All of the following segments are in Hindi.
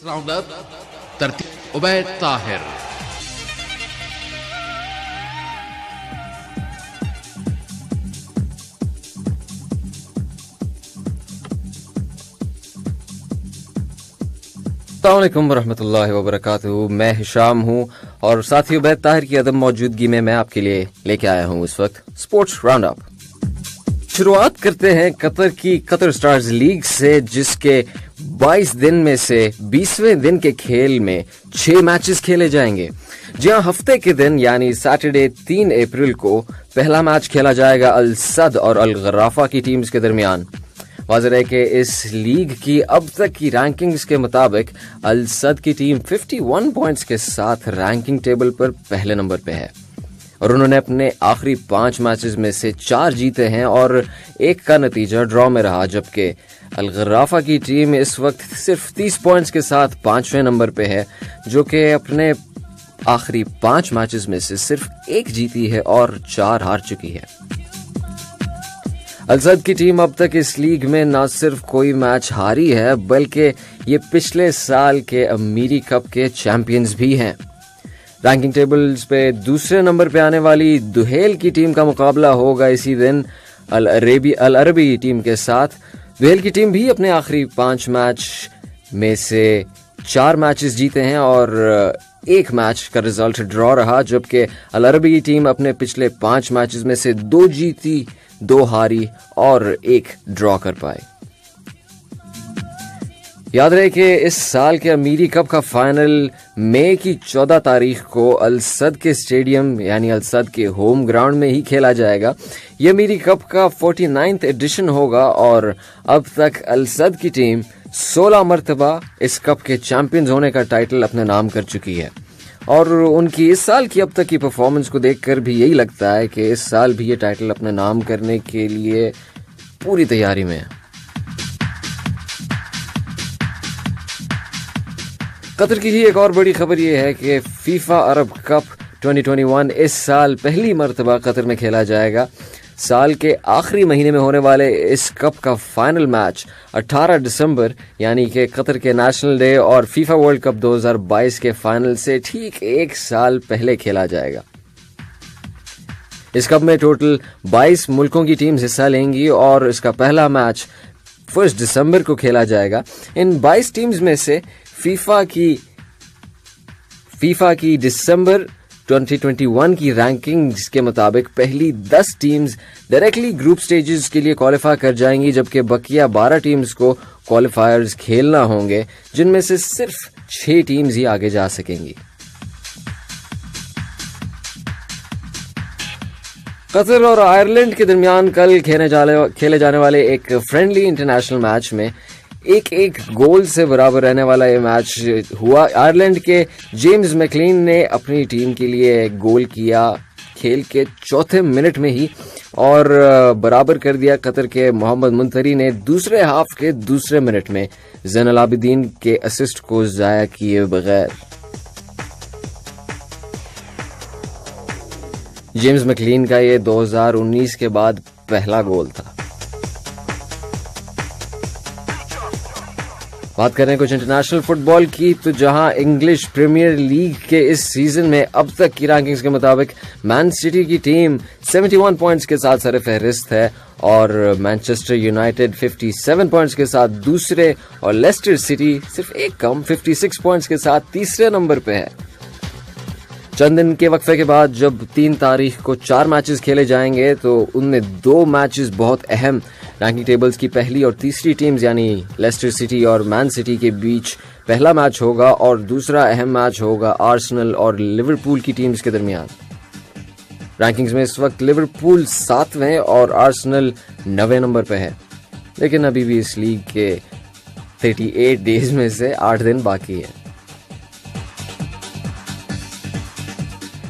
राउंड अप तरतीब उबैद ताहिर। अस्सलामुअलैकुम वरहमतुल्लाहि वबरकातुहू। मैं हिशाम हूँ और साथी उबैद ताहिर की अदम मौजूदगी में मैं आपके लिए लेके आया हूँ इस वक्त स्पोर्ट्स राउंड अप। शुरुआत करते हैं कतर की कतर स्टार्स लीग से, जिसके 22 दिन में से 20वें दिन के खेल में 6 मैचेस खेले जाएंगे। जी हाँ, हफ्ते के दिन यानी सैटरडे 3 अप्रैल को पहला मैच खेला जाएगा अल सद और अल गराफा की टीम्स के दरमियान। वाज़ेह है कि इस लीग की अब तक की रैंकिंग्स के मुताबिक अल सद की टीम 51 पॉइंट्स के साथ रैंकिंग टेबल पर पहले नंबर पे है और उन्होंने अपने आखिरी 5 मैचेस में से 4 जीते हैं और 1 का नतीजा ड्रॉ में रहा, जबकि अल गराफा की टीम इस वक्त सिर्फ 30 पॉइंट्स के साथ 5वें नंबर पे है, जो कि अपने आखिरी 5 मैचेस में से सिर्फ 1 जीती है और 4 हार चुकी है। अल सद की टीम अब तक इस लीग में न सिर्फ कोई मैच हारी है, बल्कि ये पिछले साल के अमीरी कप के चैंपियंस भी हैं। रैंकिंग टेबल्स पे दूसरे नंबर पे आने वाली दुहेल की टीम का मुकाबला होगा इसी दिन अल अरबी टीम के साथ। दुहेल की टीम भी अपने आखिरी 5 मैच में से 4 मैचेस जीते हैं और 1 मैच का रिजल्ट ड्रॉ रहा, जबकि अल अरबी की टीम अपने पिछले 5 मैचेस में से 2 जीती, 2 हारी और 1 ड्रॉ कर पाए। याद रहे कि इस साल के अमीरी कप का फाइनल मई की 14 तारीख को अल सद के स्टेडियम यानी अल सद के होम ग्राउंड में ही खेला जाएगा। ये अमीरी कप का 49th एडिशन होगा और अब तक अल सद की टीम 16 मरतबा इस कप के चैंपियंस होने का टाइटल अपने नाम कर चुकी है और उनकी इस साल की अब तक की परफॉर्मेंस को देखकर भी यही लगता है कि इस साल भी ये टाइटल अपने नाम करने के लिए पूरी तैयारी में है। कतर की ही एक और बड़ी खबर ये है कि फीफा अरब कप 2021 इस साल पहली मरतबा कतर में खेला जाएगा। साल के आखिरी महीने में होने वाले इस कप का फाइनल मैच 18 दिसंबर यानी कि कतर के नेशनल डे और फीफा वर्ल्ड कप 2022 के फाइनल से ठीक 1 साल पहले खेला जाएगा। इस कप में टोटल 22 मुल्कों की टीम्स हिस्सा लेंगी और इसका पहला मैच 1 दिसंबर को खेला जाएगा। इन 22 टीम्स में से फीफा की दिसंबर 2021 की रैंकिंग्स के मुताबिक पहली 10 टीम्स डायरेक्टली ग्रुप स्टेजेस के लिए क्वालिफाई कर जाएंगी, जबकि बकिया 12 टीम्स को क्वालिफायर्स खेलना होंगे, जिनमें से सिर्फ 6 टीम्स ही आगे जा सकेंगी। कतर और आयरलैंड के दरमियान कल खेले जाने वाले एक फ्रेंडली इंटरनेशनल मैच में 1-1 गोल से बराबर रहने वाला ये मैच हुआ। आयरलैंड के जेम्स मैकलीन ने अपनी टीम के लिए गोल किया खेल के 4थे मिनट में ही और बराबर कर दिया कतर के मोहम्मद मुंतरी ने दूसरे हाफ के दूसरे मिनट में ज़ैनुल आबिदीन के असिस्ट को जाया किए बगैर। जेम्स मैकलीन का ये 2019 के बाद पहला गोल था। बात करें कुछ इंटरनेशनल फुटबॉल की, तो जहां इंग्लिश प्रीमियर लीग के इस सीजन में अब तक की रैंकिंग्स के मुताबिक मैन सिटी की टीम 71 पॉइंट्स के साथ सरफहरिस्त है और मैनचेस्टर यूनाइटेड 57 पॉइंट्स के साथ दूसरे और लेस्टर सिटी सिर्फ 1 कम 56 पॉइंट्स के साथ तीसरे नंबर पे है। चंद दिन के वक्फे के बाद जब 3 तारीख को 4 मैचेस खेले जाएंगे तो उनमें 2 मैचेस बहुत अहम रैंकिंग टेबल्स की पहली और तीसरी टीम्स यानी लेस्टर सिटी और मैन सिटी के बीच पहला मैच होगा और दूसरा अहम मैच होगा आर्सेनल और लिवरपूल की टीम्स के दरमियान। रैंकिंग्स में इस वक्त लिवरपूल 7वें और आर्सेनल 9वें नंबर पे है, लेकिन अभी भी इस लीग के 38 डेज में से 8 दिन बाकी है।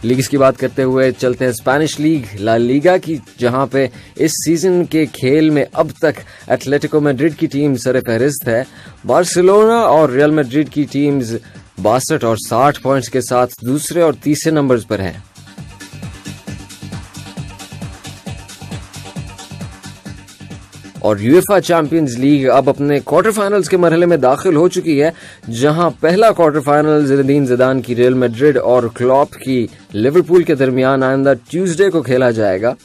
लीग्स की बात करते हुए चलते हैं स्पेनिश लीग ला लीगा की, जहां पे इस सीजन के खेल में अब तक एटलेटिको मैड्रिड की टीम सरफहरिस्त है। बार्सिलोना और रियल मैड्रिड की टीम्स 62 और 60 पॉइंट्स के साथ दूसरे और तीसरे नंबर्स पर हैं। और यूएफा चैंपियंस लीग अब अपने क्वार्टर फाइनल्स के मरहले में दाखिल हो चुकी है, जहां पहला क्वार्टर फाइनल ज़िनेदीन ज़िदान की रियल मैड्रिड और क्लॉप की लिवरपूल के दरमियान आइंदा ट्यूसडे को खेला जाएगा।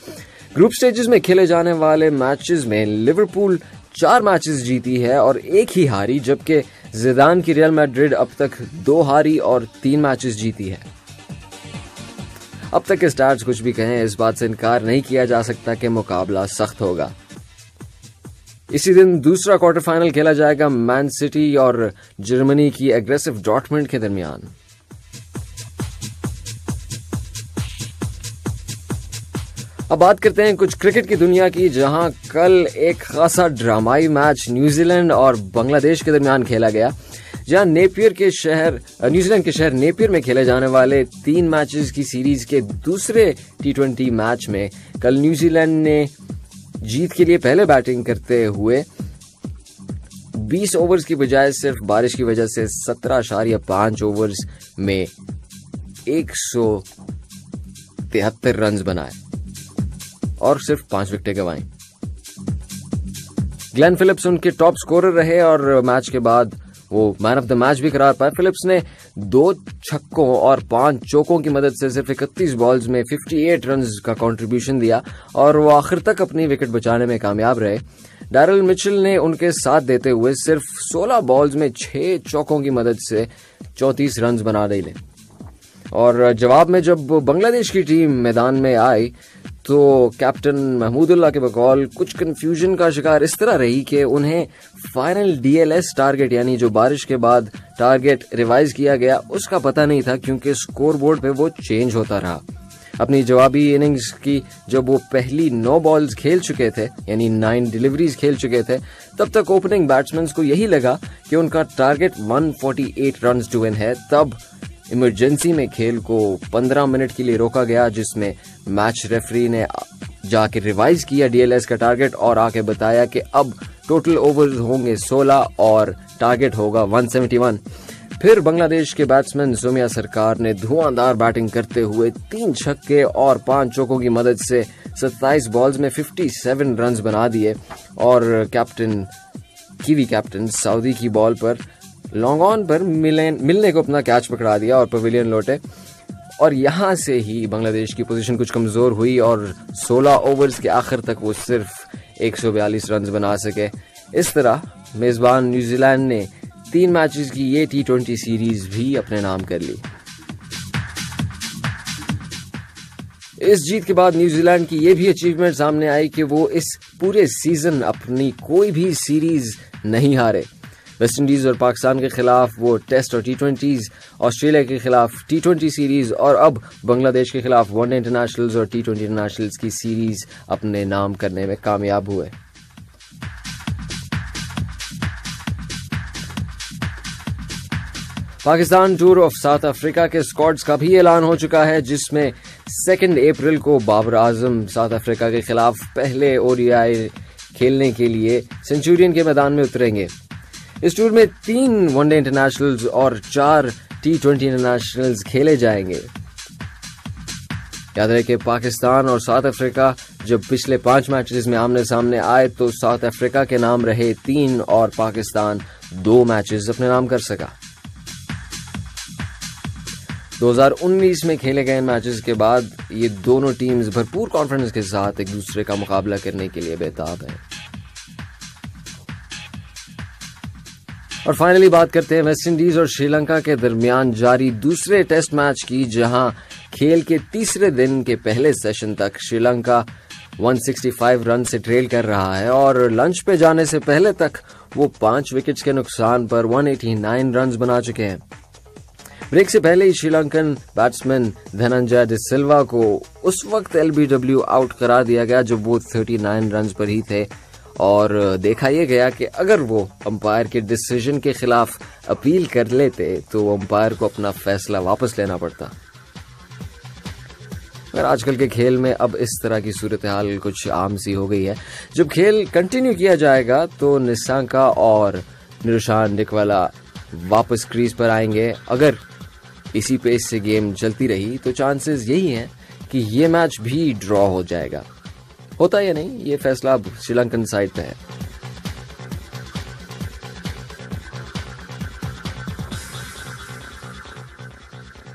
ग्रुप स्टेजेस में खेले जाने वाले मैचेस में लिवरपूल 4 मैचेस जीती है और 1 ही हारी, जबकि ज़िदान की रियल मैड्रिड अब तक 2 हारी और 3 मैचेस जीती है। अब तक के स्टार्स कुछ भी कहें, इस बात से इनकार नहीं किया जा सकता कि मुकाबला सख्त होगा। इसी दिन दूसरा क्वार्टर फाइनल खेला जाएगा मैन सिटी और जर्मनी की एग्रेसिव डॉर्टमुंड के दरमियान। अब बात करते हैं कुछ क्रिकेट की दुनिया की, जहां कल एक खासा ड्रामाई मैच न्यूजीलैंड और बांग्लादेश के दरमियान खेला गया, जहां न्यूजीलैंड के शहर नेपियर में खेले जाने वाले 3 मैचेस की सीरीज के दूसरे T20 मैच में कल न्यूजीलैंड ने जीत के लिए पहले बैटिंग करते हुए 20 ओवर्स की बजाय सिर्फ बारिश की वजह से 17.5 ओवर्स में 173 रन बनाए और सिर्फ 5 विकेटें गंवाई। ग्लेन फिलिप्स उनके टॉप स्कोरर रहे और मैच के बाद वो मैन ऑफ द मैच भी करार पाए। फिलिप्स ने 2 छक्कों और 5 चौकों की मदद से सिर्फ 31 बॉल्स में 58 रन का कंट्रीब्यूशन दिया और वो आखिर तक अपनी विकेट बचाने में कामयाब रहे। डैरिल मिचेल ने उनके साथ देते हुए सिर्फ 16 बॉल्स में 6 चौकों की मदद से 34 रन बना डाले। और जवाब में जब बांग्लादेश की टीम मैदान में आई तो कैप्टन महमूदुल्लाह के बकौल कुछ कंफ्यूजन का शिकार इस तरह रही कि उन्हें फाइनल DLS टारगेट, यानी जो बारिश के बाद टारगेट रिवाइज किया गया, उसका पता नहीं था, क्योंकि स्कोर बोर्ड पे वो चेंज होता रहा। अपनी जवाबी इनिंग्स की जब वो पहली 9 बॉल्स खेल चुके थे, यानी 9 डिलीवरीज खेल चुके थे, तब तक ओपनिंग बैट्समैन को यही लगा कि उनका टारगेट 148 रन टू विन है। तब इमरजेंसी में खेल को 15 मिनट के लिए रोका गया, जिसमें मैच रेफरी ने जाके रिवाइज किया DLS का टारगेट और आके बताया कि अब टोटल ओवर्स होंगे 16 और टारगेट होगा 171। फिर बांग्लादेश के बैट्समैन सोमिया सरकार ने धुआंधार बैटिंग करते हुए 3 छक्के और 5 चौकों की मदद से 27 बॉल्स में 57 रन बना दिए और कीवी कैप्टन सऊदी की बॉल पर लॉन्ग ऑन पर मिलने को अपना कैच पकड़ा दिया और पवेलियन लौटे। और यहां से ही बांग्लादेश की पोजीशन कुछ कमजोर हुई और 16 ओवर्स के आखिर तक वो सिर्फ 142 रन बना सके। इस तरह मेजबान न्यूजीलैंड ने 3 मैचेस की ये T20 सीरीज भी अपने नाम कर ली। इस जीत के बाद न्यूजीलैंड की ये भी अचीवमेंट सामने आई कि वो इस पूरे सीजन अपनी कोई भी सीरीज नहीं हारे। वेस्ट इंडीज और पाकिस्तान के खिलाफ वो टेस्ट और T20s, ऑस्ट्रेलिया के खिलाफ T20 सीरीज और अब बांग्लादेश के खिलाफ वनडे इंटरनेशनल्स और T20 इंटरनेशनल्स की सीरीज अपने नाम करने में कामयाब हुए। Pakistan tour of south Africa के स्क्वाड्स का भी ऐलान हो चुका है, जिसमें 2 अप्रैल को बाबर आजम साउथ अफ्रीका के खिलाफ पहले ODI खेलने के लिए सेंचुरियन के मैदान में उतरेंगे। इस टूर में 3 वनडे इंटरनेशनल्स और 4 T20 इंटरनेशनल्स खेले जाएंगे। याद रहे कि पाकिस्तान और साउथ अफ्रीका जब पिछले 5 मैचेस में आमने सामने आए तो साउथ अफ्रीका के नाम रहे 3 और पाकिस्तान 2 मैचेस अपने नाम कर सका। 2019 में खेले गए मैचेस के बाद ये दोनों टीम्स भरपूर कॉन्फिडेंस के साथ एक दूसरे का मुकाबला करने के लिए बेताब है। और फाइनली बात करते हैं वेस्ट इंडीज और श्रीलंका के दरमियान जारी दूसरे टेस्ट मैच की, जहां खेल के तीसरे दिन के पहले सेशन तक श्रीलंका 165 रन से ट्रेल कर रहा है और लंच पे जाने से पहले तक वो 5 विकेट्स के नुकसान पर 189 रन बना चुके हैं। ब्रेक से पहले ही श्रीलंकन बैट्समैन धनंजय डि सिल्वा को उस वक्त LBW आउट करार दिया गया जब वो 39 रन पर ही थे और देखा यह गया कि अगर वो अंपायर के डिसीजन के खिलाफ अपील कर लेते तो अंपायर को अपना फैसला वापस लेना पड़ता। मगर आजकल के खेल में अब इस तरह की सूरत हाल कुछ आम सी हो गई है। जब खेल कंटिन्यू किया जाएगा तो निसांका और निरुशान डिकवाला वापस क्रीज पर आएंगे। अगर इसी पेस से गेम चलती रही तो चांसेस यही हैं कि ये मैच भी ड्रॉ हो जाएगा। होता या नहीं, ये फैसला अब श्रीलंकन साइड पे है।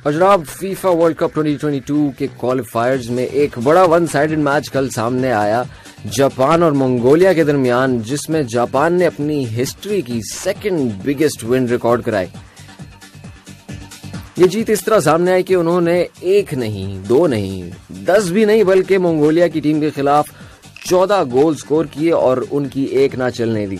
और जनाब फीफा वर्ल्ड कप 2022 के क्वालिफायर्स में एक बड़ा वन साइडेड मैच कल सामने आया जापान और मंगोलिया के दरमियान, जिसमें जापान ने अपनी हिस्ट्री की सेकंड बिगेस्ट विन रिकॉर्ड कराई। ये जीत इस तरह सामने आई कि उन्होंने 1 नहीं 2 नहीं 10 भी नहीं बल्कि मंगोलिया की टीम के खिलाफ 14 गोल स्कोर किए और उनकी एक ना चलने दी।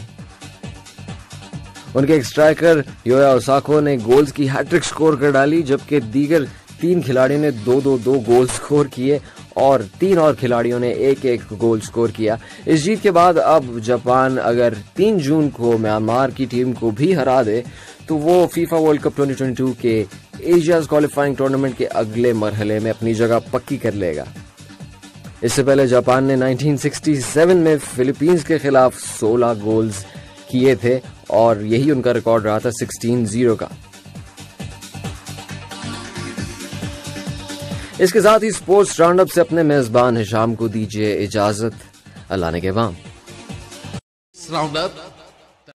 उनके एक स्ट्राइकर योया ओसाको ने गोल्स की हैट्रिक स्कोर कर डाली, जबकि दीगर 3 खिलाड़ियों ने 2-2 गोल स्कोर किए और 3 और खिलाड़ियों ने 1-1 गोल स्कोर किया। इस जीत के बाद अब जापान अगर 3 जून को म्यांमार की टीम को भी हरा दे तो वो फीफा वर्ल्ड कप 2022 के एशियाज क्वालिफाइंग टूर्नामेंट के अगले मरहले में अपनी जगह पक्की कर लेगा। इससे पहले जापान ने 1967 में फिलीपींस के खिलाफ 16 गोल्स किए थे और यही उनका रिकॉर्ड रहा था 16-0 का। इसके साथ ही स्पोर्ट्स राउंड अप से अपने मेजबान हिशाम को दीजिए इजाजत। अल्लाह ने के बाम। Round up